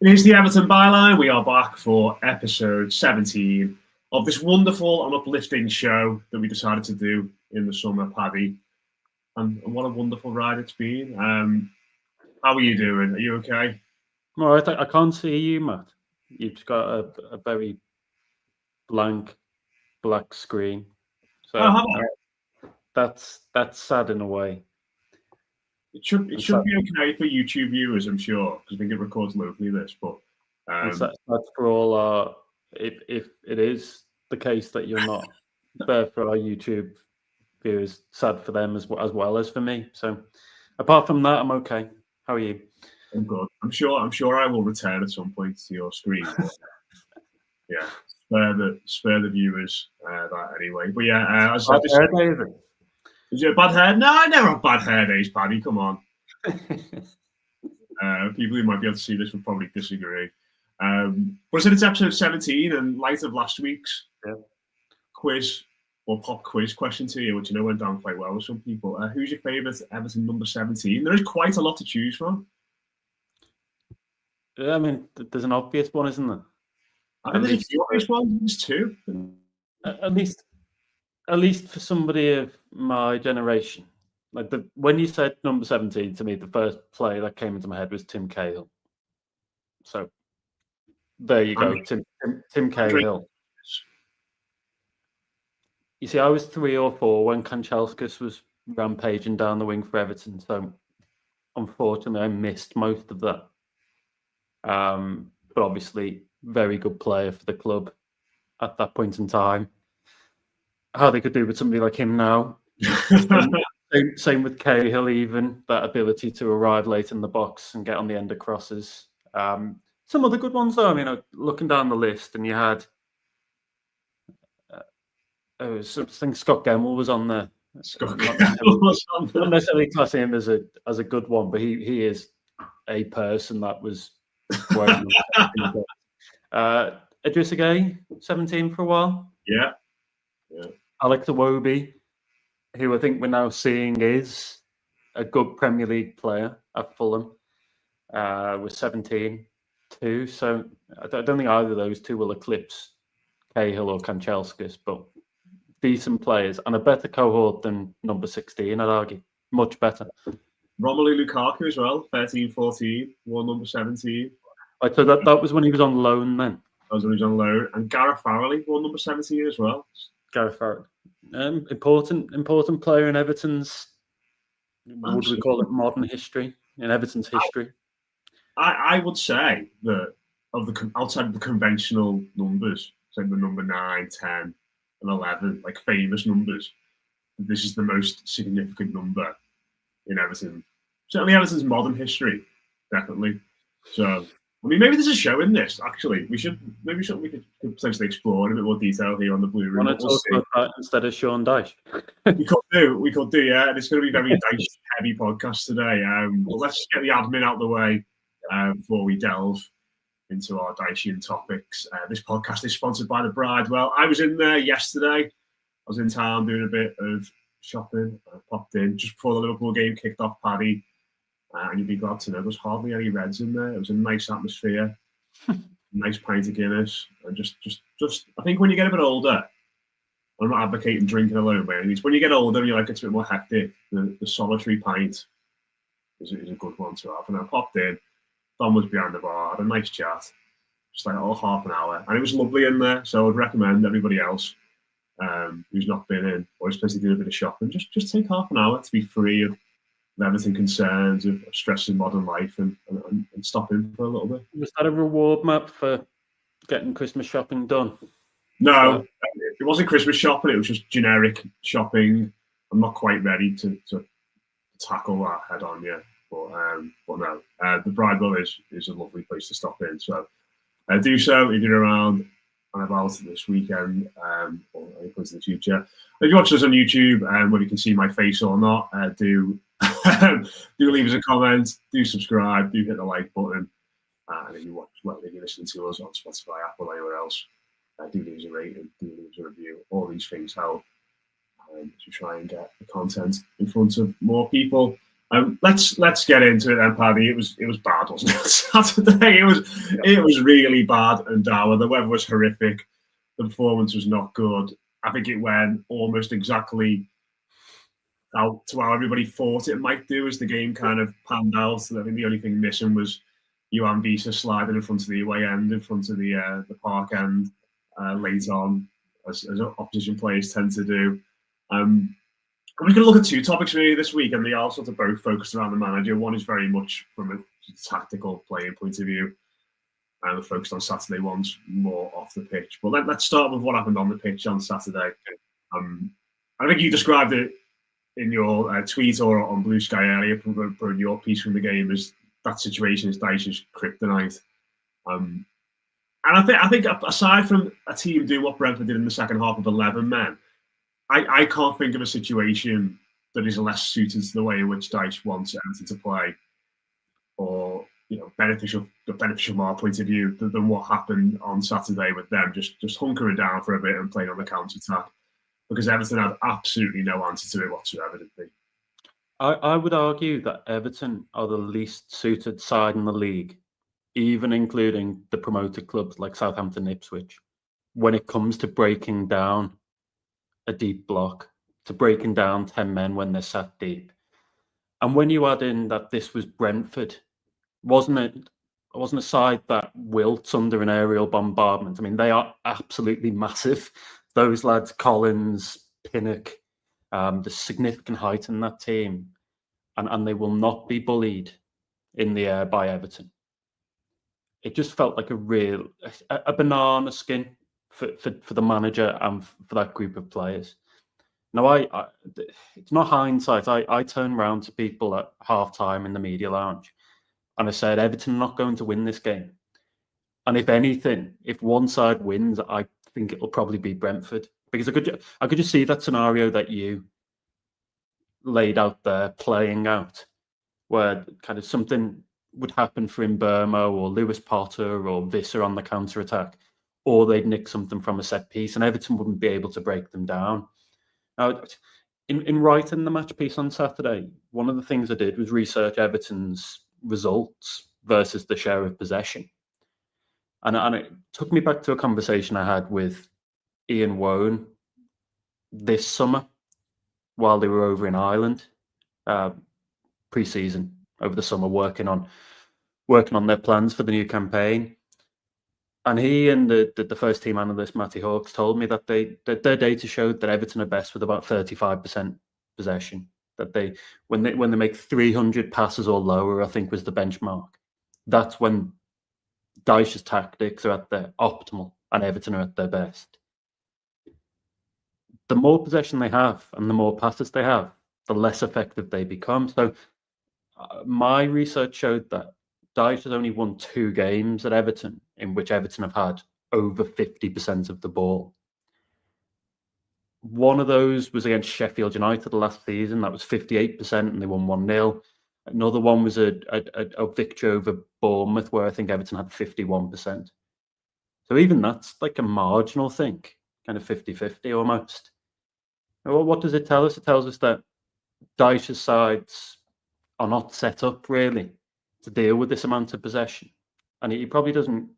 It is the Everton Byline. We are back for episode 17 of this wonderful and uplifting show that we decided to do in the summer, Paddy. And what a wonderful ride it's been. How are you doing? Are you okay? All right, I can't see you, Matt. You've got a very blank black screen. So that's sad in a way. It should be okay for YouTube viewers, I'm sure, because I think it records locally this. But that's for all our. If it is the case that you're not there for our YouTube viewers, sad for them as well as for me. So apart from that, I'm okay. How are you? I'm good. I'm sure I will return at some point to your screen. But, yeah, spare the viewers that anyway. But yeah, as I said, is it a bad hair? No, I never have bad hair days, Paddy. Come on. People who might be able to see this would probably disagree. But I said it's episode 17, and light of last week's quiz or pop quiz question to you, which I know went down quite well with some people. Who's your favourite Everton number 17? There is quite a lot to choose from. Yeah, I mean, there's an obvious one, isn't there? I think there's a few obvious ones. There's two. At least for somebody of my generation, when you said number 17 to me, the first player that came into my head was Tim Cahill. So there you go, Tim Cahill. You see, I was 3 or 4 when Kanchelskis was rampaging down the wing for Everton. So unfortunately, I missed most of that. But obviously, very good player for the club at that point in time. How they could do with somebody like him now. Same with Cahill, even that ability to arrive late in the box and get on the end of crosses. Some other good ones, though. I mean, looking down the list, and you had, I think Scott Gemmell was on there. Not necessarily classing him as a good one, but he is a person that was. Idris Gueye, 17 for a while. Yeah. Alex Iwobi, who I think we're now seeing is a good Premier League player at Fulham, was 17 too. So I don't think either of those two will eclipse Cahill or Kanchelskis, but decent players and a better cohort than number 16, I'd argue. Much better. Romelu Lukaku as well, 13-14, won number 17. Right, so that was when he was on loan then? That was when he was on loan. And Gareth Farrelly won number 17 as well. Gareth Farrelly. Important player in Everton's, would we call it modern history, in Everton's history? I would say that outside of the conventional numbers, so the number 9, 10, and 11, like famous numbers, this is the most significant number in Everton. Certainly Everton's modern history, definitely. So, I mean, maybe there's a show in this, actually. We could potentially explore in a bit more detail here on the Blue Room. Want to talk about that instead of Sean Dyche? We could do, yeah. And it's going to be a very Dyche-heavy podcast today. But let's just get the admin out of the way before we delve into our Dychean topics. This podcast is sponsored by The Bridewell. I was in there yesterday. I was in town doing a bit of shopping. I popped in just before the Liverpool game kicked off, Paddy. And you'd be glad to know there was hardly any Reds in there. It was a nice atmosphere, nice pint of Guinness, and just. I think when you get a bit older, I'm not advocating drinking alone, but when you get older and you're like it's a bit more hectic, the solitary pint is a good one to have. And I popped in. Don was behind the bar, had a nice chat, just like half an hour, and it was lovely in there. So I would recommend everybody else who's not been in or is supposed to do a bit of shopping, just take half an hour to be free of everything concerns of stress in modern life and stop in for a little bit. Was that a reward map for getting Christmas shopping done? No, it wasn't Christmas shopping. It was just generic shopping. I'm not quite ready to tackle that head on yet. But no, the Bridewell is a lovely place to stop in. So do so if you're around and about this weekend or any place in the future. If you watch us on YouTube, whether you can see my face or not, do leave us a comment, do subscribe, do hit the like button, and if you're listening to us on Spotify, Apple, or anywhere else, do leave us a rating, do leave us a review. All these things help to try and get the content in front of more people. Let's get into it then, Paddy. It was bad, wasn't it? Saturday, it was really bad and dour. The weather was horrific. The performance was not good. I think it went almost exactly out to how everybody thought it might do as the game kind of panned out. I think the only thing missing was Johan Visa sliding in front of the away end, in front of the park end late on, as opposition players tend to do. We're going to look at two topics really this week, and they are sort of both focused around the manager. One is very much from a tactical playing point of view, and the focus on Saturday. One's more off the pitch. But let's start with what happened on the pitch on Saturday. I think you described it in your tweet or on Blue Sky earlier, from your piece from the game, as that situation is Dyche's kryptonite. And I think aside from a team doing what Brentford did in the second half of 11 men, I can't think of a situation that is less suited to the way in which Dyche wants Everton to play, or beneficial from our point of view than what happened on Saturday with them just hunkering down for a bit and playing on the counter attack, because Everton had absolutely no answer to it whatsoever, did they? I would argue that Everton are the least suited side in the league, even including the promoted clubs like Southampton, Ipswich, when it comes to breaking down a deep block, to breaking down 10 men when they're sat deep. And when you add in that this was Brentford, wasn't a side that wilts under an aerial bombardment. I mean, they are absolutely massive. Those lads, Collins, Pinnock, there's significant height in that team, and they will not be bullied in the air by Everton. It just felt like a banana skin for the manager and for that group of players. Now, it's not hindsight. I turned around to people at half-time in the media lounge and I said, Everton are not going to win this game. And if anything, if one side wins, I think it'll probably be Brentford. Because I could just see that scenario that you laid out there playing out, where kind of something would happen for Mbermo or Lewis Potter or Visser on the counter-attack, or they'd nick something from a set piece and Everton wouldn't be able to break them down. Now, in writing the match piece on Saturday, one of the things I did was research Everton's results versus the share of possession. And it took me back to a conversation I had with Ian Woan this summer while they were over in Ireland, pre-season, over the summer, working on their plans for the new campaign. And he and the first team analyst, Matty Hawkes, told me that their data showed that Everton are best with about 35% possession. That when they make 300 passes or lower, I think was the benchmark. That's when Dyche's tactics are at their optimal and Everton are at their best. The more possession they have and the more passes they have, the less effective they become. So my research showed that Dyche has only won 2 games at Everton in which Everton have had over 50% of the ball. One of those was against Sheffield United last season. That was 58% and they won 1-0. Another one was a victory over Bournemouth where I think Everton had 51%. So even that's like a marginal thing, kind of 50-50 almost. Well, what does it tell us? It tells us that Dyche's sides are not set up really to deal with this amount of possession. And he probably doesn't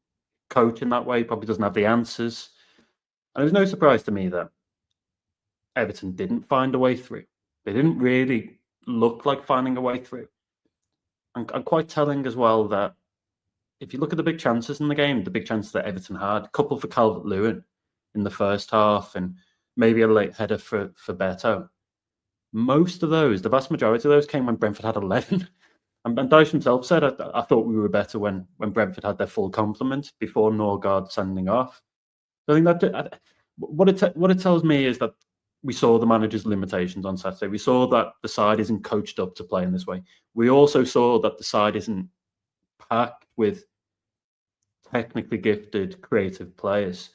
coach in that way. He probably doesn't have the answers. And it was no surprise to me that Everton didn't find a way through. They didn't really look like finding a way through. And quite telling as well that if you look at the big chances in the game, the big chances that Everton had, a couple for Calvert-Lewin in the first half and maybe a late header for Beto. Most of those, the vast majority of those came when Brentford had 11. And Dyche himself said, I thought we were better when Brentford had their full complement before Norgard sending off. So I think that what it tells me is that we saw the manager's limitations on Saturday. We saw that the side isn't coached up to play in this way. We also saw that the side isn't packed with technically gifted, creative players.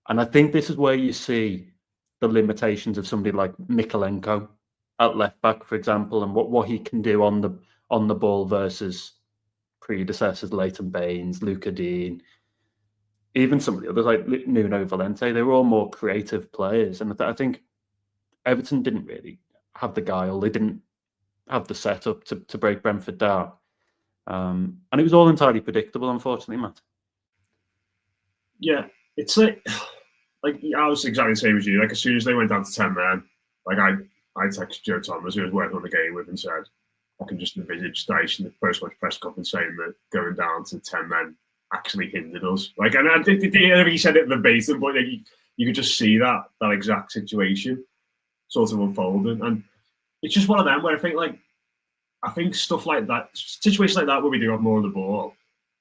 And I think this is where you see the limitations of somebody like Mikolenko at left back, for example, and what he can do on the ball versus predecessors, Leighton Baines, Luca Dean, even some of the others like Nuno Valente. They were all more creative players. And I think Everton didn't really have the guile. They didn't have the setup to break Brentford down. And it was all entirely predictable, unfortunately, Matt. Yeah, it's like I was exactly the same as you. Like as soon as they went down to 10 men, like I texted Joe Thomas, who was working on the game with, and said, I can just envisage Dyche in the post-match press conference saying that going down to 10 men actually hindered us. Like, and I think he said it verbatim, but you could just see that exact situation sort of unfolding. And it's just one of them where I think stuff like that, situations like that where we do have more of the ball,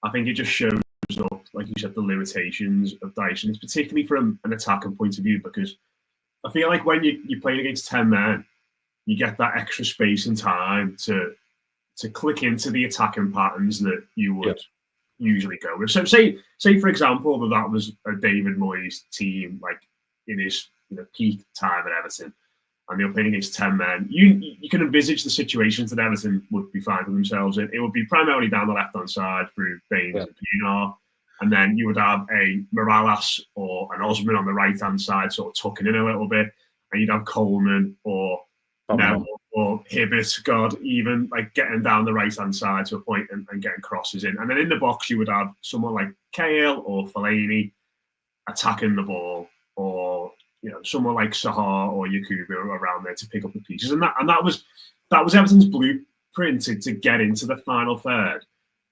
I think it just shows up, like you said, the limitations of Dyche, and it's particularly from an attacking point of view, because I feel like when you're playing against 10 men, you get that extra space and time to click into the attacking patterns that you would usually go with. So say for example that was a David Moyes team, like in his peak time at Everton, and they were playing against 10 men. You can envisage the situations that Everton would be finding themselves in. It would be primarily down the left-hand side through Baines and Pienaar, and then you would have a Morales or an Osman on the right-hand side sort of tucking in a little bit, and you'd have Coleman or Neville or Hibbert, God, even like getting down the right-hand side to a point and getting crosses in. And then in the box, you would have someone like Cahill or Fellaini attacking the ball, or someone like Sahar or Yakubu around there to pick up the pieces. And that was Everton's blueprint to get into the final third.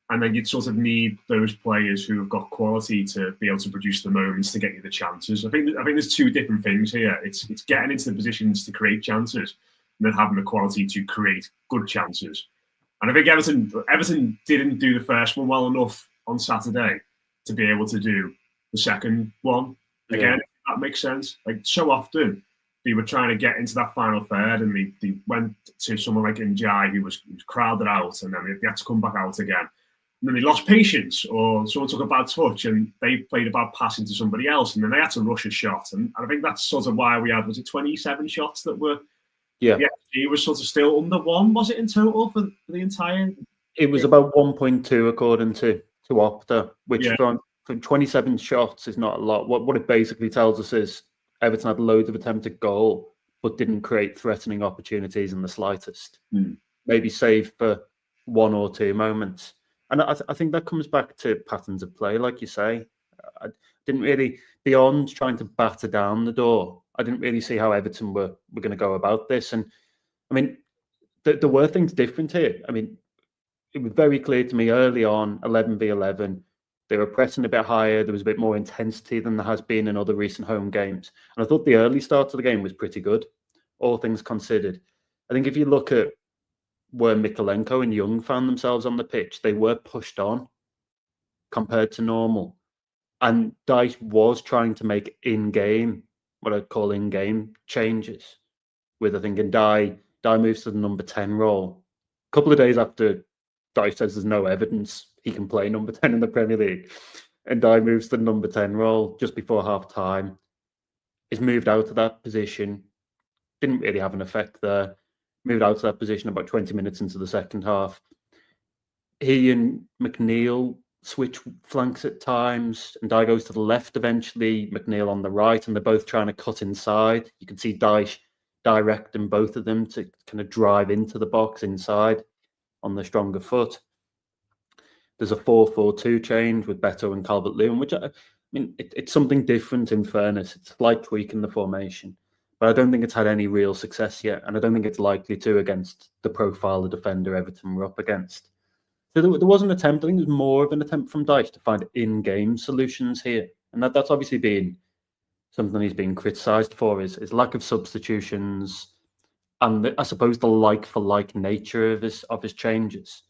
And then you'd sort of need those players who have got quality to be able to produce the moments to get you the chances. I think there's two different things here. It's getting into the positions to create chances, and then having the quality to create good chances. And I think Everton didn't do the first one well enough on Saturday to be able to do the second one again. If that makes sense. Like so often, they were trying to get into that final third, and they went to someone like Ndiaye who was crowded out, and then they had to come back out again. And then they lost patience, or someone took a bad touch and they played a bad pass into somebody else, and then they had to rush a shot. And I think that's sort of why we had, was it 27 shots that were. Yeah, he was sort of still under one. Was it in total for the entire? It was about 1.2 according to Opta, which from 27 shots is not a lot. What it basically tells us is Everton had loads of attempted goal, but didn't create threatening opportunities in the slightest. Maybe save for one or two moments. And I think that comes back to patterns of play, like you say. I didn't really, beyond trying to batter down the door, I didn't really see how Everton were going to go about this. And I mean, there were things different here. I mean, it was very clear to me early on, 11v11, they were pressing a bit higher. There was a bit more intensity than there has been in other recent home games. And I thought the early start of the game was pretty good, all things considered. I think if you look at where Mikolenko and Young found themselves on the pitch, they were pushed on compared to normal. And Dyche was trying to make in-game, what I'd call in-game changes with, I think, Ndiaye moves to the number 10 role. A couple of days after Dyche says there's no evidence he can play number 10 in the Premier League, and Ndiaye moves to the number 10 role just before half-time. He's moved out of that position. Didn't really have an effect there. Moved out of that position about 20 minutes into the second half. He and McNeil switch flanks at times, and Ndiaye goes to the left eventually, McNeil on the right, and they're both trying to cut inside. You can see Dyche directing both of them to kind of drive into the box inside on the stronger foot. There's a 4-4-2 change with Beto and Calvert-Lewin, which I mean, it's something different in fairness. It's a slight tweak in the formation, but I don't think it's had any real success yet, and I don't think it's likely to against the profile of defender Everton were up against. So there was an attempt. I think it was more of an attempt from Dyche to find in-game solutions here, and that's obviously been something he's been criticised for, is lack of substitutions, and I suppose the like-for-like nature of his changes.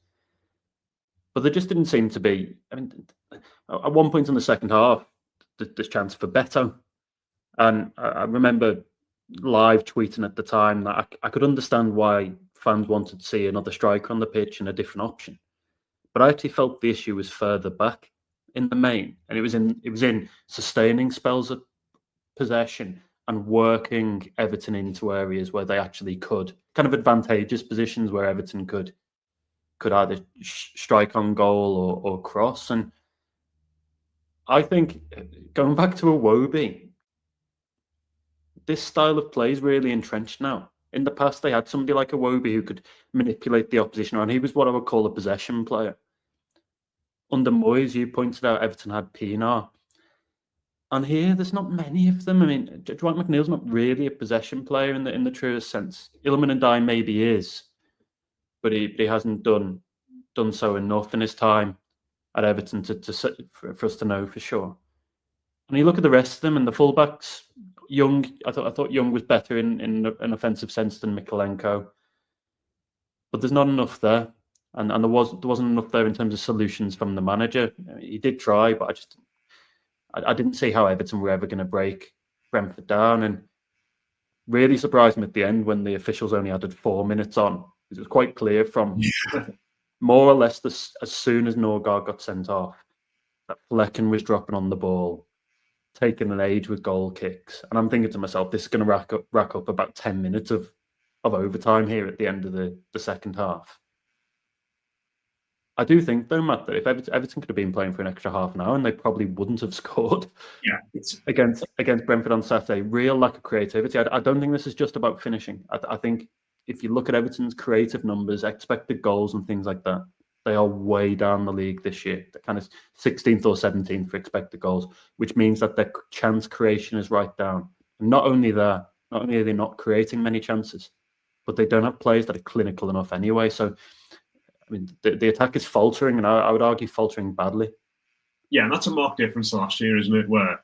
But there just didn't seem to be. I mean, at one point in the second half, there's chance for Beto, and I remember live tweeting at the time that I could understand why fans wanted to see another striker on the pitch and a different option. But I actually felt the issue was further back in the main, and it was in sustaining spells of possession and working Everton into areas where they actually could, kind of advantageous positions where Everton could either strike on goal or cross. And I think, going back to Iwobi, this style of play is really entrenched now. In the past, they had somebody like Iwobi who could manipulate the opposition around. He was what I would call a possession player. Under Moyes, you pointed out Everton had Pienaar. And here, there's not many of them. I mean, Dwight McNeil's not really a possession player in the truest sense. Iliman and Dyche maybe is, but he hasn't done so enough in his time at Everton for us to know for sure. And you look at the rest of them and the fullbacks. Young, I thought Young was better in an offensive sense than Mikolenko, but there's not enough there, and there wasn't enough there in terms of solutions from the manager. He did try, but I didn't see how Everton were ever going to break Brentford down, and really surprised me at the end when the officials only added 4 minutes on. It was quite clear from more or less as soon as Norgard got sent off that Flecken was dropping on the ball, taking an age with goal kicks. And I'm thinking to myself, this is going to rack up about 10 minutes of overtime here at the end of the second half. I do think, though, Matt, that if Everton could have been playing for an extra half an hour and they probably wouldn't have scored against Brentford on Saturday. Real lack of creativity. I don't think this is just about finishing. I think if you look at Everton's creative numbers, expected goals and things like that, they are way down the league this year. They're kind of 16th or 17th for expected goals, which means that their chance creation is right down. And not only are they not creating many chances, but they don't have players that are clinical enough anyway. So, I mean, the attack is faltering, and I would argue faltering badly. Yeah, and that's a marked difference to last year, isn't it? Where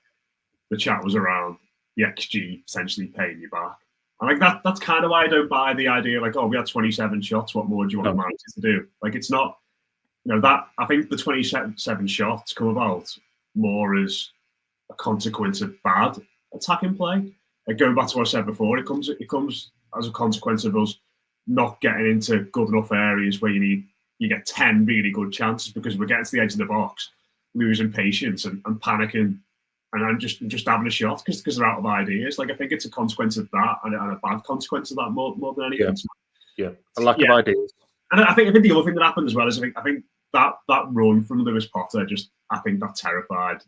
the chat was around the XG essentially paying you back. And like that's kind of why I don't buy the idea like, oh, we had 27 shots. What more do you want the manager to do? Like, it's not. That I think the 27 shots come about more as a consequence of bad attacking play. Like, going back to what I said before, it comes as a consequence of us not getting into good enough areas where you get 10 really good chances because we're getting to the edge of the box, losing patience and panicking, and just having a shot because they're out of ideas. Like, I think it's a consequence of that and a bad consequence of that more than anything. Yeah, a lack of ideas. And I think the other thing that happened as well is I think that run from Lewis Potter I think that terrified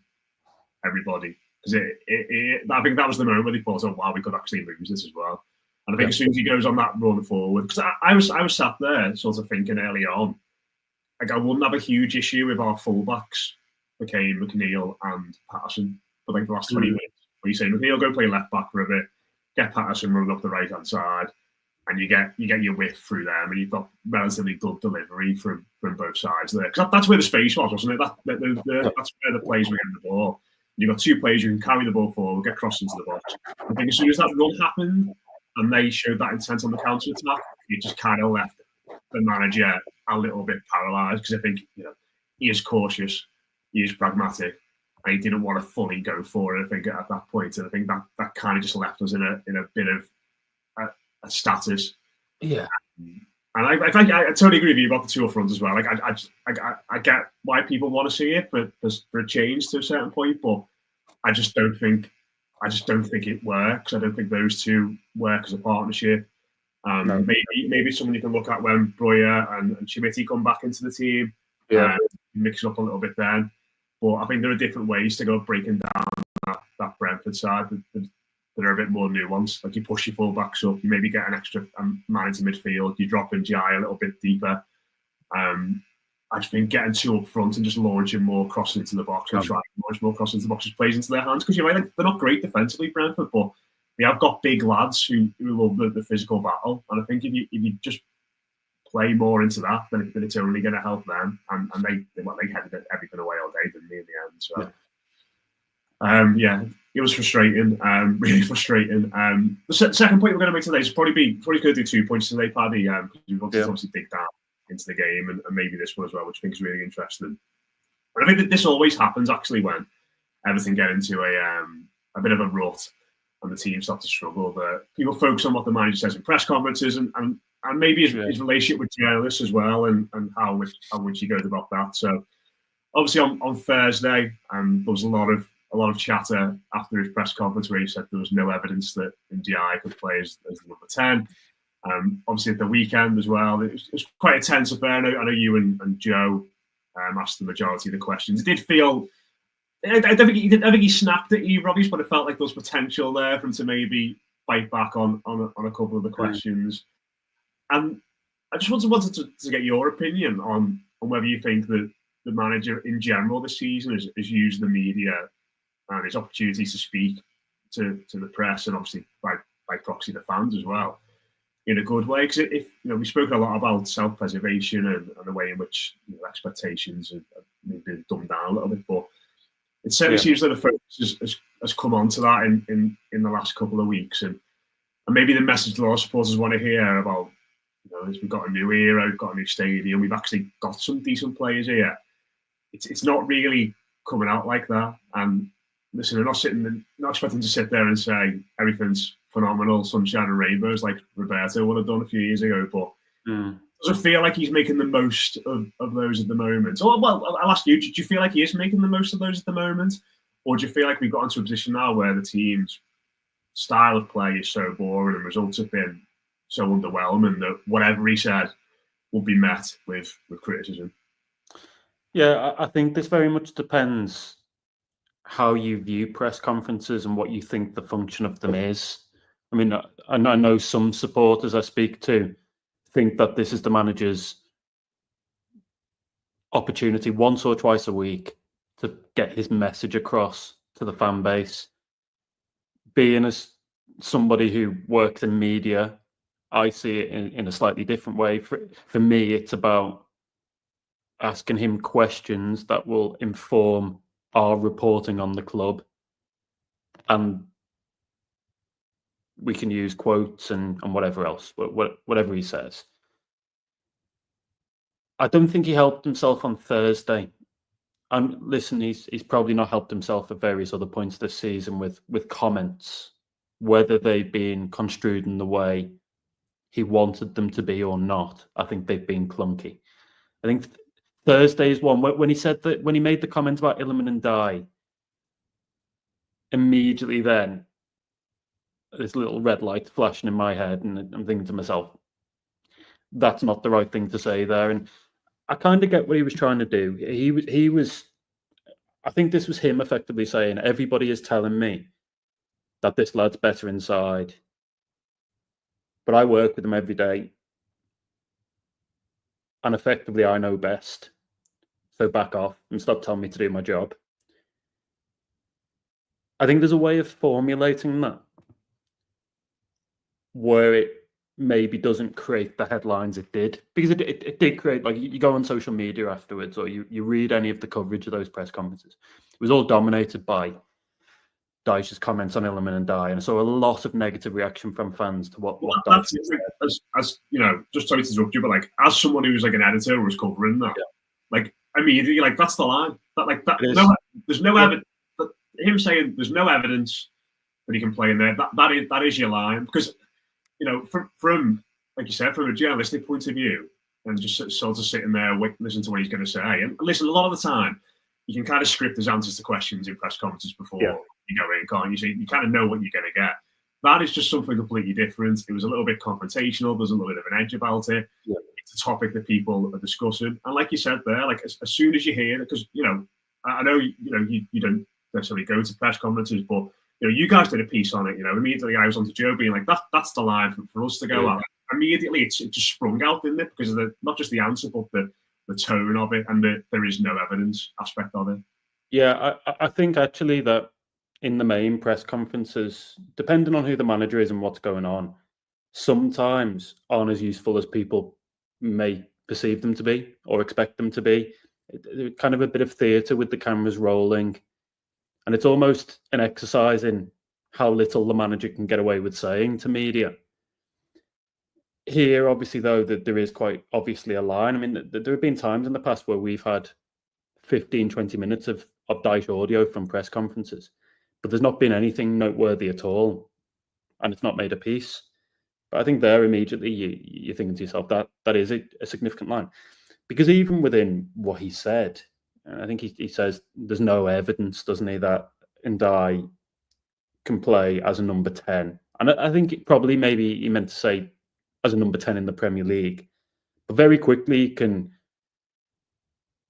everybody because I think that was the moment where they thought, oh wow, we could actually lose this as well. And I think as soon as he goes on that run forward, because I was sat there sort of thinking early on, like I wouldn't have a huge issue if our fullbacks became McNeil and Patterson for like the last 20 minutes. Where you say McNeil go play left back for a bit, get Patterson running up the right hand side, and you get your width through them, and you've got relatively good delivery from both sides there. Because that's where the space was, wasn't it? That's where the players were getting the ball. You've got two players who can carry the ball forward, get crossed into the box. I think as soon as that run happened, and they showed that intent on the counter attack, it just kind of left the manager a little bit paralysed because I think he is cautious, he is pragmatic, and he didn't want to fully go for it. I think at that point, and I think that kind of just left us in a bit of a status. Yeah, and I totally agree with you about the two up front as well. Like I get why people want to see it for a change to a certain point, but I just don't think it works. I don't think those two work as a partnership. No. Maybe someone you can look at when Breuer and Schmidt come back into the team. Yeah, mix it up a little bit then. But I think there are different ways to go breaking down that Brentford side that are a bit more nuanced. Like you push your fullbacks up, you maybe get an extra man into midfield, you drop in Jai a little bit deeper. I just think getting two up front and just launching more crosses into the box and trying to launch more crosses into the box just plays into their hands because you're right, they're not great defensively, Brentford, but they have got big lads who love the physical battle. And I think if you just play more into that, then it's only going to help them. And they headed everything away all day, didn't they, in the end? So, it was frustrating, really frustrating. The second point we're going to make today is probably going to do 2 points today, Paddy, because we want to obviously dig down into the game and maybe this one as well, which I think is really interesting. But I think that this always happens actually when Everton get into a bit of a rut and the team start to struggle. That people focus on what the manager says in press conferences and maybe his relationship with journalists as well and how much he goes about that. So obviously on Thursday, there was a lot of chatter after his press conference where he said there was no evidence that Ndiaye could play as the number 10. Obviously at the weekend as well, it was quite a tense affair. I know you and Joe asked the majority of the questions. It did feel, I don't think he snapped at you, Robbie, but it felt like there was potential there for him to maybe bite back on a couple of the questions. And I just wanted to get your opinion on whether you think that the manager in general this season has used the media and his opportunities to speak to the press and obviously by proxy the fans as well in a good way. Because if we've spoken a lot about self-preservation and the way in which expectations have maybe dumbed down a little bit, but it certainly seems that the focus has come on to that in the last couple of weeks, and maybe the message a lot of supporters want to hear about, we've got a new era, we've got a new stadium, we've actually got some decent players here. It's not really coming out like that. And listen, we're not expecting to sit there and say everything's phenomenal, sunshine and rainbows like Roberto would have done a few years ago. But does it feel like he's making the most of those at the moment? Or, well, I'll ask you, do you feel like he is making the most of those at the moment? Or do you feel like we've got into a position now where the team's style of play is so boring and results have been so underwhelming that whatever he said will be met with criticism? Yeah, I think this very much depends how you view press conferences and what you think the function of them is. I mean, I know some supporters I speak to think that this is the manager's opportunity once or twice a week to get his message across to the fan base. Being as somebody who works in media, I see it in a slightly different way. For me, it's about asking him questions that will inform our reporting on the club, and we can use quotes and whatever else, whatever he says. I don't think he helped himself on Thursday. And listen, he's probably not helped himself at various other points this season with comments, whether they've been construed in the way he wanted them to be or not. I think they've been clunky. I think Thursday's one when he said that, when he made the comment about Illiman and Dyche, immediately then this little red light flashing in my head, and I'm thinking to myself, that's not the right thing to say there. And I kind of get what he was trying to do. He was I think this was him effectively saying, everybody is telling me that this lad's better inside, but I work with him every day, and effectively I know best. So back off and stop telling me to do my job. I think there's a way of formulating that where it maybe doesn't create the headlines it did, because it did create, like, you go on social media afterwards or you read any of the coverage of those press conferences, it was all dominated by Dyche's comments on Illiman and Dyche, and so a lot of negative reaction from fans to what that's as just sorry to interrupt you, but like, as someone who's like an editor who was covering that, like, immediately, like, that's the line. There's no evidence. Him saying there's no evidence that he can play in there, that is your line. Because from like you said, from a journalistic point of view, and just sort of sitting there listen to what he's going to say, and listen, a lot of the time you can kind of script his answers to questions in press conferences before you go in, can't you? So you kind of know what you're going to get. That is just something completely different. It was a little bit confrontational. There's a little bit of an edge about it. Yeah. It's a topic that people are discussing, and like you said there, like as soon as you hear it, because I know you don't necessarily go to press conferences, but you guys did a piece on it. Immediately I was on to Joe being like, that's the line for us to go on. Immediately it just sprung out, didn't it? Because of not just the answer, but the tone of it, and there is no evidence aspect of it. Yeah, I think actually that in the main press conferences, depending on who the manager is and what's going on, sometimes aren't as useful as people may perceive them to be or expect them to be. Kind of a bit of theatre with the cameras rolling. And it's almost an exercise in how little the manager can get away with saying to media. Here, obviously, though, that there is quite obviously a line. I mean, there have been times in the past where we've had 15, 20 minutes of Dyche audio from press conferences, but there's not been anything noteworthy at all, and it's not made a piece. But I think there immediately you're thinking to yourself that is a significant line, because even within what he said, I think he says there's no evidence, doesn't he, that Ndiaye can play as a number 10. And I think probably maybe he meant to say as a number 10 in the Premier League. But very quickly he can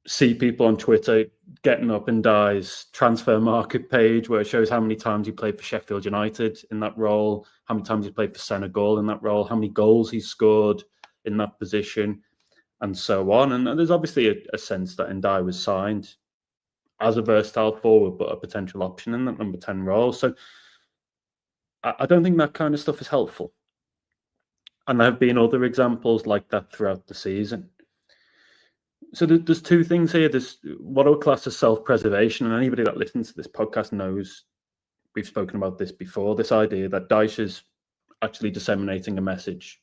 see people on Twitter getting up and Dyche's transfer market page where it shows how many times he played for Sheffield United in that role, how many times he played for Senegal in that role, how many goals he scored in that position, and so on. And there's obviously a sense that Ndiaye was signed as a versatile forward, but a potential option in that number 10 role. So I don't think that kind of stuff is helpful. And there have been other examples like that throughout the season. So there's two things here. There's what I would class as self-preservation, and anybody that listens to this podcast knows we've spoken about this before, this idea that Dyche is actually disseminating a message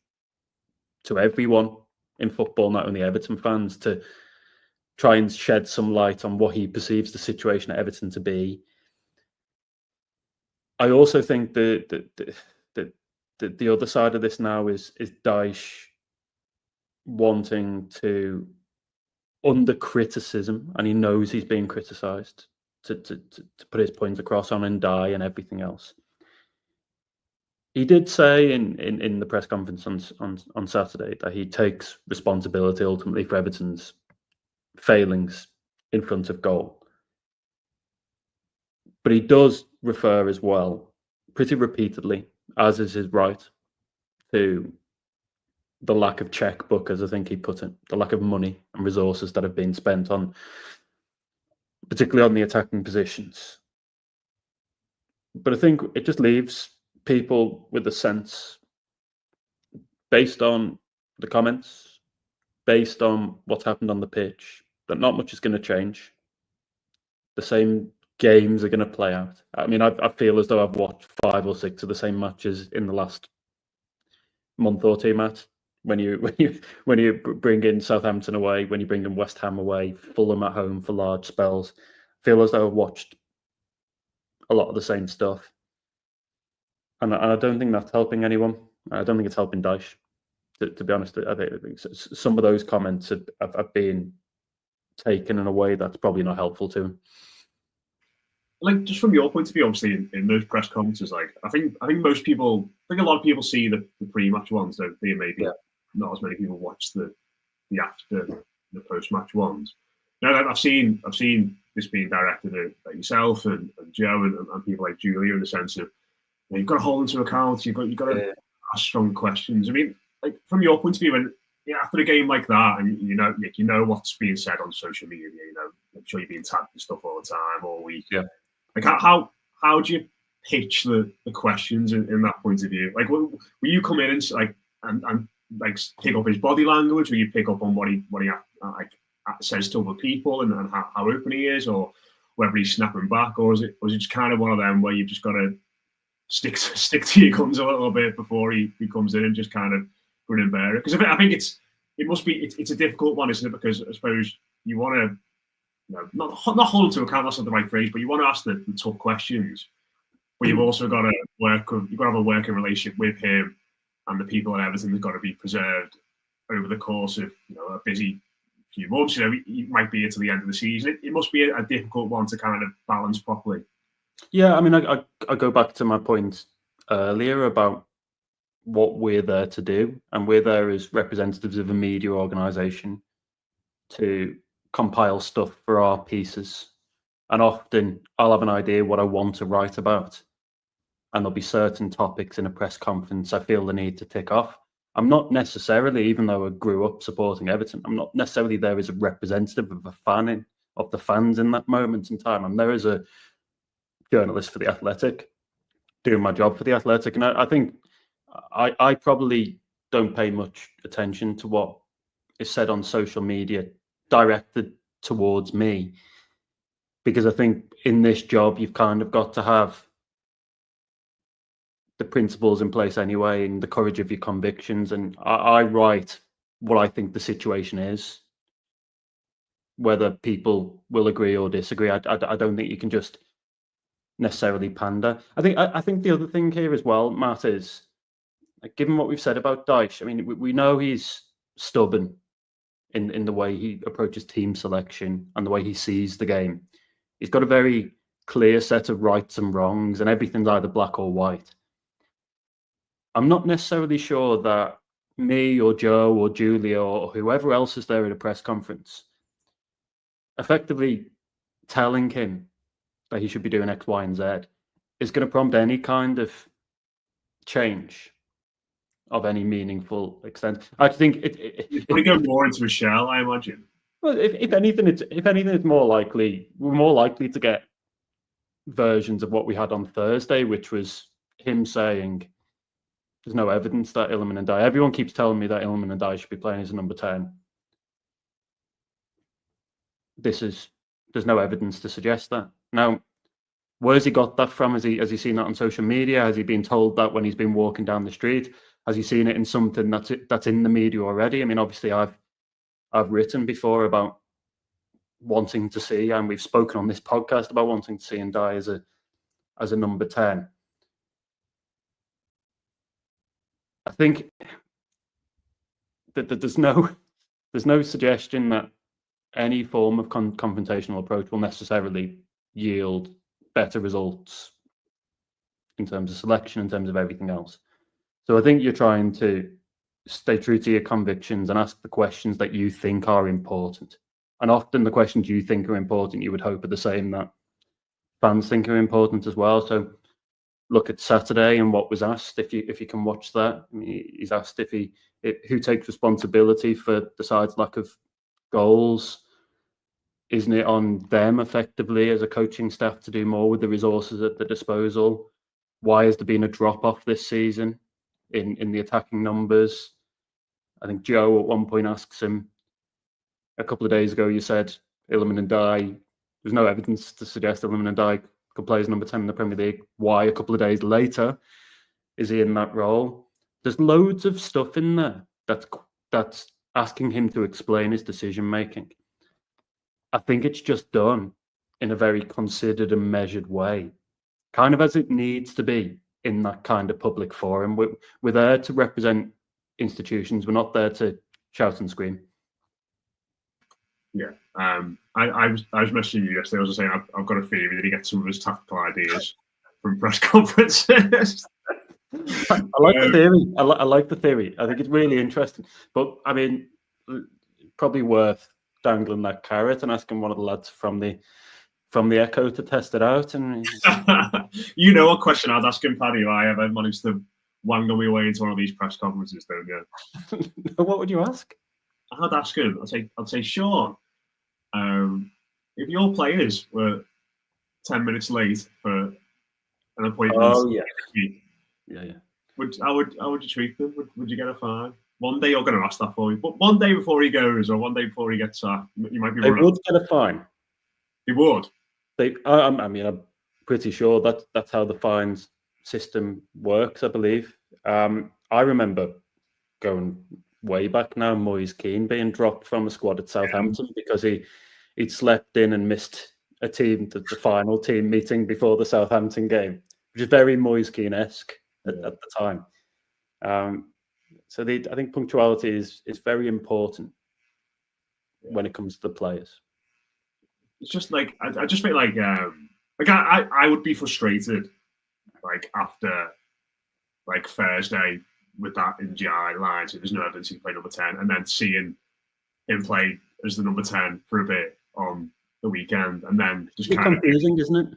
to everyone in football, not only Everton fans, to try and shed some light on what he perceives the situation at Everton to be. I also think the other side of this now is Dyche wanting to, under criticism, and he knows he's being criticised, to put his points across on Ndiaye and everything else. He did say in the press conference on Saturday that he takes responsibility ultimately for Everton's failings in front of goal. But he does refer as well, pretty repeatedly, as is his right, to the lack of checkbook, as I think he put it, the lack of money and resources that have been spent on, particularly on the attacking positions. But I think it just leaves people with a sense, based on the comments, based on what's happened on the pitch, that not much is going to change. The same games are going to play out. I mean, I feel as though I've watched 5 or 6 of the same matches in the last month or two, Matt. When you bring in Southampton away, when you bring in West Ham away, Fulham at home for large spells, I feel as though I've watched a lot of the same stuff, and I don't think that's helping anyone. I don't think it's helping Dyche. To be honest, I think some of those comments have been taken in a way that's probably not helpful to him. Like, just from your point of view, obviously in those press conferences, like I think most people, I think a lot of people see the pre-match ones, so maybe not as many people watch the after the post-match ones. Now, I've seen this being directed at yourself and Joe and people like Julia, in the sense of, you've got to hold them to account. You've got to ask strong questions. I mean, like, from your point of view, when after a game like that, and Nick, you know what's being said on social media. I'm sure you're being tagged and stuff all the time, all week. Yeah. Like, how do you pitch the questions in that point of view? Like, will you come in and pick up his body language? Will you pick up on what he says to other people and how open he is, or whether he's snapping back, or is it just kind of one of them where you've just got to stick to your guns a little bit before he comes in and just kind of grin and bear it? Because I think it's a difficult one, isn't it? Because I suppose you want to, not hold him to account, that's not the right phrase, but you want to ask the tough questions. But you've also got to have a working relationship with him, and the people at Everton have got to be preserved over the course of a busy few months. He might be here to the end of the season. It must be a difficult one to kind of balance properly. Yeah, I mean, I go back to my point earlier about what we're there to do, and we're there as representatives of a media organisation to compile stuff for our pieces. And often I'll have an idea what I want to write about, and there'll be certain topics in a press conference I feel the need to tick off. I'm not necessarily, even though I grew up supporting Everton, I'm not necessarily there as a representative of of the fans in that moment in time. I'm there as a journalist for The Athletic, doing my job for The Athletic. And I think I probably don't pay much attention to what is said on social media directed towards me, because I think in this job you've kind of got to have the principles in place anyway, and the courage of your convictions. And I write what I think the situation is, whether people will agree or disagree. I don't think you can just necessarily pander. I think the other thing here as well, Matt, is, given what we've said about Dyche, I mean, we know he's stubborn in the way he approaches team selection and the way he sees the game. He's got a very clear set of rights and wrongs, and everything's either black or white. I'm not necessarily sure that me or Joe or Julia or whoever else is there at a press conference effectively telling him that he should be doing X, Y, and Z is going to prompt any kind of change of any meaningful extent. I think it's going to go more into a shell, I imagine. Well, if anything, it's more likely we're more likely to get versions of what we had on Thursday, which was him saying there's no evidence that Iliman and Dyche. Everyone keeps telling me that Iliman and Dyche should be playing as a number 10. There's no evidence to suggest that. Now, where's he got that from? Has he seen that on social media? Has he been told that when he's been walking down the street? Has he seen it in something that's in the media already? I mean, obviously, I've written before about wanting to see, and we've spoken on this podcast about wanting to see Ndiaye as a number 10. I think that there's no suggestion that any form of confrontational approach will necessarily yield better results in terms of selection, in terms of everything else. So I think you're trying to stay true to your convictions and ask the questions that you think are important. And often the questions you think are important, you would hope are the same that fans think are important as well. So look at Saturday and what was asked. If you can watch that, he's asked who takes responsibility for the side's lack of goals. Isn't it on them effectively as a coaching staff to do more with the resources at the disposal? Why has there been a drop off this season in the attacking numbers? I think Joe at one point asks him, a couple of days ago, you said Iliman and Dyche, there's no evidence to suggest Iliman and Dyche could play as number 10 in the Premier League. Why, a couple of days later, is he in that role? There's loads of stuff in there that's asking him to explain his decision-making. I think it's just done in a very considered and measured way, kind of as it needs to be in that kind of public forum. We're there to represent institutions. We're not there to shout and scream. Yeah, I was messaging you yesterday. I was saying I've got a theory that he gets some of his tactical ideas from press conferences. I like the theory. I like the theory. I think it's really interesting. But I mean, probably worth dangling that carrot and asking one of the lads from the Echo to test it out. And you know what question I'd ask him, Paddy, if I ever managed to wangle my way into one of these press conferences, don't you? What would you ask? I'd ask him. I'd say, Sean, if your players were 10 minutes late for an appointment, how would you treat them? Would you get a fine? One day you're going to ask that for you, but one day before he goes, or one day before he gets sacked, you might be. They would get a fine. They would. I mean, I'm pretty sure that's how the fines system works. I believe. I remember going way back now, Moise Keane being dropped from a squad at Southampton because he'd slept in and missed the final team meeting before the Southampton game, which is very Moise Keane-esque at the time. So I think punctuality is very important when it comes to the players. It's just like I just feel like I would be frustrated like after like Thursday with that Ndiaye line, so there's no evidence he played number 10, and then seeing him play as the number 10 for a bit on the weekend, and then just it's kind confusing, isn't it?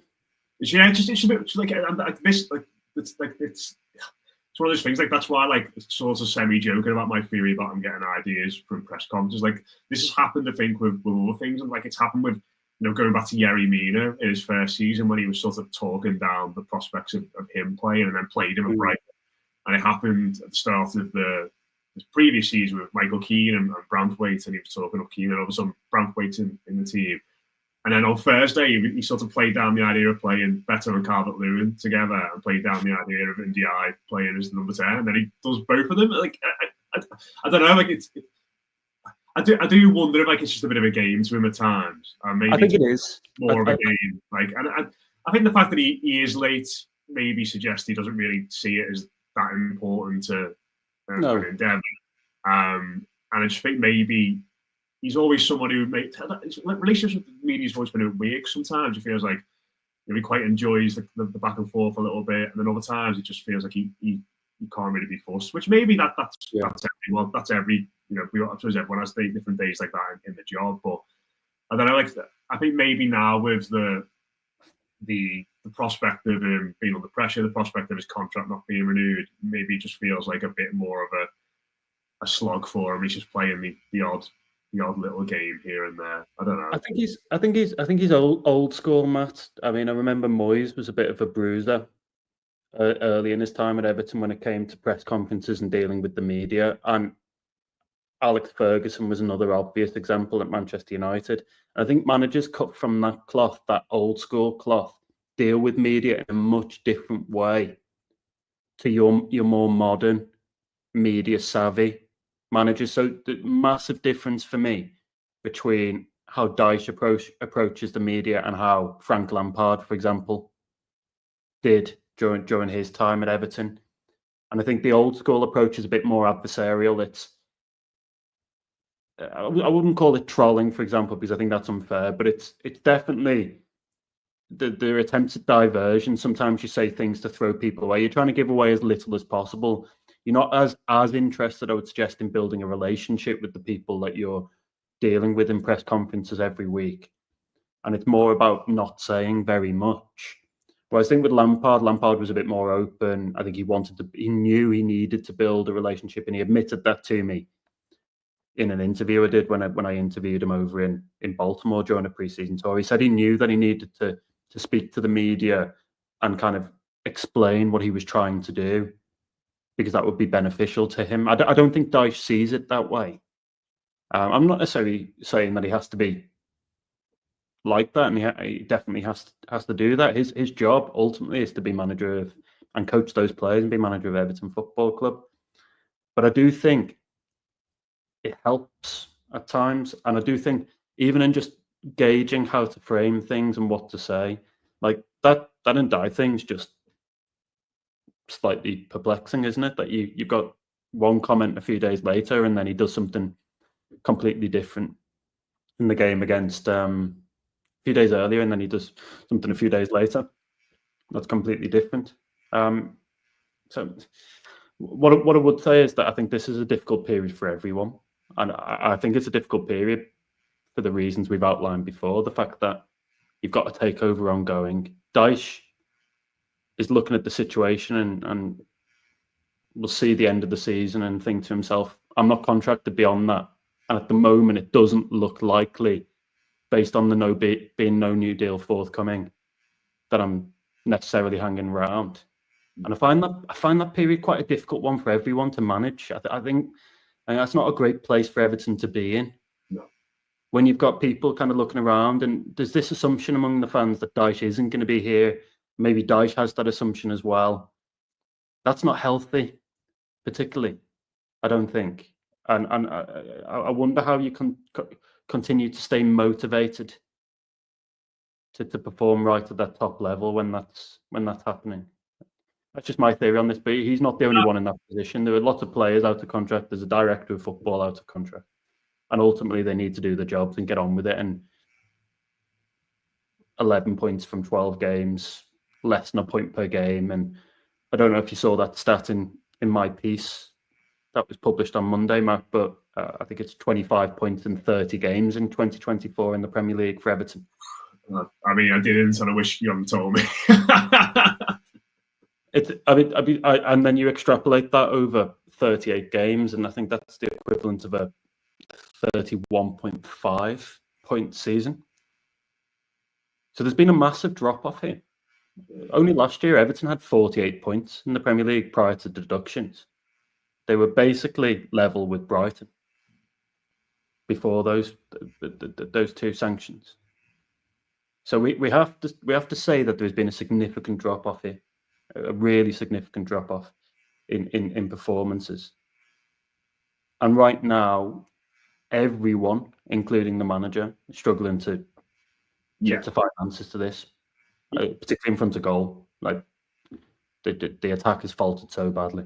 Yeah, it's a bit like this. Like it's one of those things. Like that's why I like sort of semi-joking about my theory about him getting ideas from press conferences. Like this has happened, I think, with other things, and like it's happened with going back to Yerry Mina in his first season when he was sort of talking down the prospects of him playing, and then played him at Brighton. And it happened at the start of the previous season with Michael Keane and Brantwaite, and he was talking up Keane, and all of a sudden Brantwaite's in the team. And then on Thursday, he sort of played down the idea of playing Beto and Calvert-Lewin together, and played down the idea of Ndiaye playing as the number 10. And then he does both of them. Like I don't know, like I do wonder if like it's just a bit of a game to him at times. Maybe I think it is more of a game. Like, and I think the fact that he is late maybe suggests he doesn't really see it as that important to an endeavour. And I just think maybe he's always someone who relationships with the media's always been a weird sometimes. It feels like he quite enjoys the back and forth a little bit, and then other times it just feels like he can't really be forced. Which maybe that's everyone. That's every I suppose everyone has different days like that in the job. But I don't know. Like, I think maybe now with the prospect of him being under pressure, the prospect of his contract not being renewed, maybe it just feels like a bit more of a slog for him. He's just playing the odd little game here and there. I don't know. I think he's old school, Matt. I mean, I remember Moyes was a bit of a bruiser early in his time at Everton when it came to press conferences and dealing with the media. And Alex Ferguson was another obvious example at Manchester United. I think managers cut from that cloth, that old school cloth, deal with media in a much different way to your more modern, media savvy managers. So the massive difference for me between how Dyche approaches the media and how Frank Lampard, for example, did during his time at Everton. And I think the old school approach is a bit more adversarial. It's I wouldn't call it trolling, for example, because I think that's unfair, but it's definitely the attempts at diversion. Sometimes you say things to throw people away. You're trying to give away as little as possible. You're not as interested, I would suggest, in building a relationship with the people that you're dealing with in press conferences every week. And it's more about not saying very much. Whereas I think with Lampard was a bit more open. I think he knew he needed to build a relationship, and he admitted that to me in an interview I did when I interviewed him over in Baltimore during a preseason tour. He said he knew that he needed to speak to the media and kind of explain what he was trying to do, because that would be beneficial to him. I don't think Dyche sees it that way. I'm not necessarily saying that he has to be like that, and he definitely has to do that. His job ultimately is to be manager of and coach those players and be manager of Everton Football Club. But I do think it helps at times, and I do think even in just gauging how to frame things and what to say, like that and die thing's just slightly perplexing, isn't it? That you've got one comment a few days later, and then he does something completely different in the game against a few days earlier, and then he does something a few days later that's completely different. So what I would say is that I think this is a difficult period for everyone, and I think it's a difficult period for the reasons we've outlined before. The fact that you've got a takeover ongoing. Dyche is looking at the situation and will see the end of the season and think to himself, I'm not contracted beyond that. And at the moment, it doesn't look likely, based on the being no new deal forthcoming, that I'm necessarily hanging around. And I find that period quite a difficult one for everyone to manage. I think that's not a great place for Everton to be in. No. When you've got people kind of looking around, and there's this assumption among the fans that Dyche isn't going to be here. Maybe Dyche has that assumption as well. That's not healthy, particularly, I don't think. And I wonder how you can continue to stay motivated to perform right at that top level when that's happening. That's just my theory on this, but he's not the only one in that position. There are lots of players out of contract. There's a director of football out of contract. And ultimately, they need to do the jobs and get on with it. And 11 points from 12 games, less than a point per game. And I don't know if you saw that stat in my piece that was published on Monday, Matt, but I think it's 25 points in 30 games in 2024 in the Premier League for Everton. I mean, I didn't, and I wish you hadn't told me. And then you extrapolate that over 38 games, and I think that's the equivalent of a 31.5 point season. So there's been a massive drop off here. Only last year, Everton had 48 points in the Premier League prior to deductions. They were basically level with Brighton before those two sanctions. So we have to say that there's been a significant drop off here, a really significant drop off in performances. And right now, everyone, including the manager, is struggling to find answers to this, particularly in front of goal. Like the attack has faltered so badly.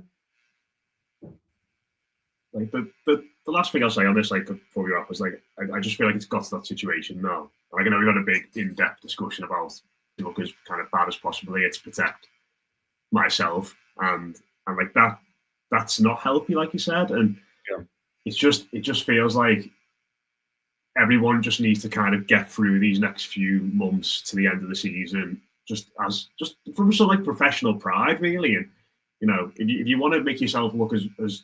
Like the last thing I'll say on this, like before we wrap, is like I just feel like it's got to that situation now. Like I know we've had a big in-depth discussion about look as kind of bad as possibly to protect myself, and like that's not healthy, like you said, and it just feels like everyone just needs to kind of get through these next few months to the end of the season, just from some like professional pride, really. And if you want to make yourself look as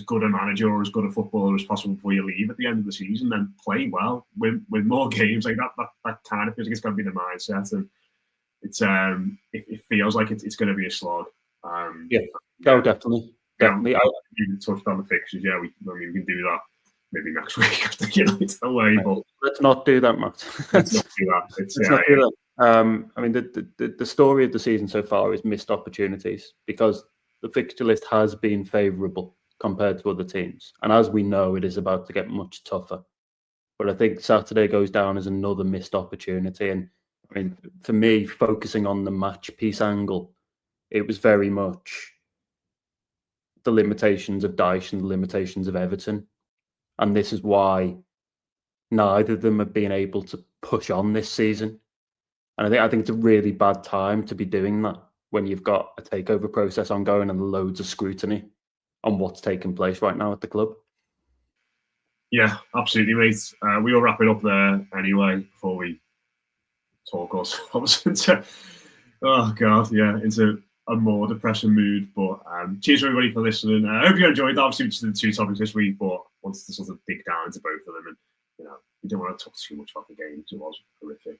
good a manager or as good a footballer as possible before you leave at the end of the season, then play well, win more games. Like that kind of feels like it's going to be the mindset, and it feels like it's going to be a slog. Definitely. You touched on the fixtures. Yeah, we can do that maybe next week after United away. But let's not do that, Matt. Let's not do that. Let's not do that. I mean, the story of the season so far is missed opportunities, because the fixture list has been favourable compared to other teams, and as we know, it is about to get much tougher. But I think Saturday goes down as another missed opportunity. And I mean, for me, focusing on the match piece angle, it was very much the limitations of Dyche and the limitations of Everton. And this is why neither of them have been able to push on this season. And I think it's a really bad time to be doing that when you've got a takeover process ongoing and loads of scrutiny on what's taking place right now at the club. Yeah, absolutely, mate. We will wrap it up there anyway before we talk ourselves into into a more depressing mood. But cheers everybody for listening. I hope you enjoyed. Obviously, we just did the 2 topics this week, but wanted to sort of dig down into both of them, and we don't want to talk too much about the game because it was horrific.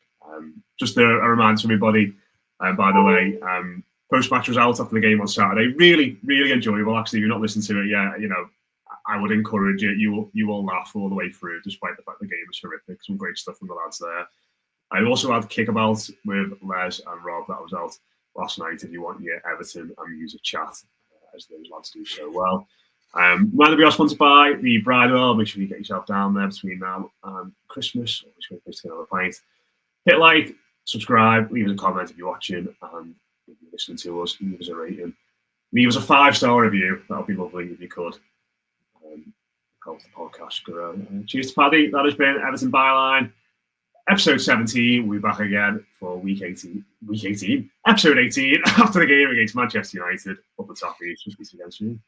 Just a reminder to everybody, by the way, post-match results after the game on Saturday, really, really enjoyable. Actually, if you're not listening to it yet, I would encourage it. You will laugh all the way through, despite the fact the game was horrific. Some great stuff from the lads there. I also had Kickabout with Les and Rob. That was out last night. If you want your Everton and music chat, as those lads do so well. Mind we are sponsored by the Bridewell. Make sure you get yourself down there between now and Christmas. Always great place to get another pint. Hit like, subscribe, leave us a comment if you're watching, and if you're listening to us, leave us a rating. Leave us a 5-star review. That would be lovely if you could. Help the podcast grow. Cheers to Paddy. That has been Everton Byline, episode 17. We'll be back again for week 18. Episode 18 after the game against Manchester United. Up the top, speak again soon.